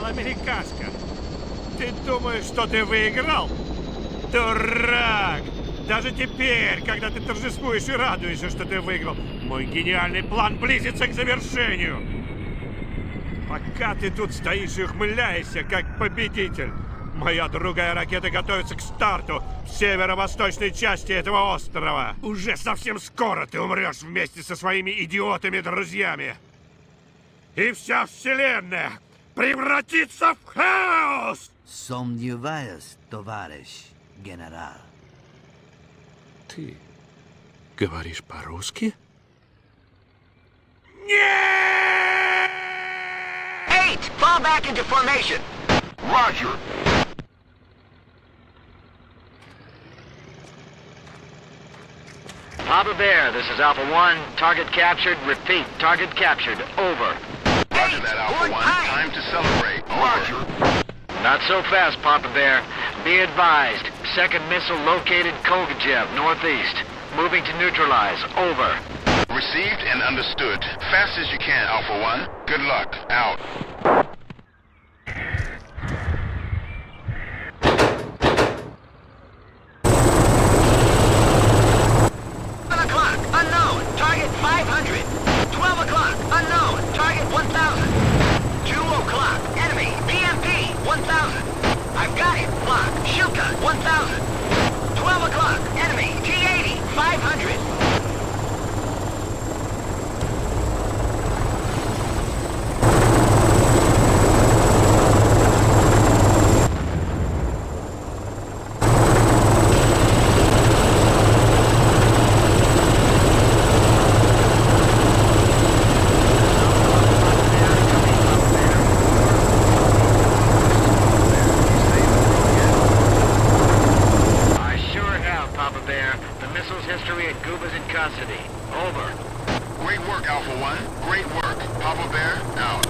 америкашка. Ты думаешь, что ты выиграл? Дурак! Даже теперь, когда ты торжествуешь и радуешься, что ты выиграл, мой гениальный план близится к завершению. Пока ты тут стоишь и ухмыляешься, как победитель, моя другая ракета готовится к старту в северо-восточной части этого острова. Уже совсем скоро ты умрешь вместе со своими идиотами-друзьями. И вся вселенная превратится в хаос! Сомневаюсь, товарищ генерал. Ты говоришь по-русски? Нет! 8, fall back into formation. Roger. Papa Bear, this is Alpha 1. Target captured. Repeat, target captured. Over. Roger that, Alpha 1. Time to celebrate. Roger. Not so fast, Papa Bear. Be advised. Second missile located Kogajev, northeast. Moving to neutralize. Over. Received and understood. Fast as you can, Alpha 1. Good luck. Out. 11 o'clock, unknown. Target 500. 12 o'clock, unknown. Target 1,000. 2 o'clock, enemy. BMP 1,000. I've got it. Block. Shuka 1,000. 12 o'clock, enemy. T-80 500. I sure have, Papa Bear. The missile's history at Gooba's in custody. Over. Great work, Alpha 1. Great work. Papa Bear, out.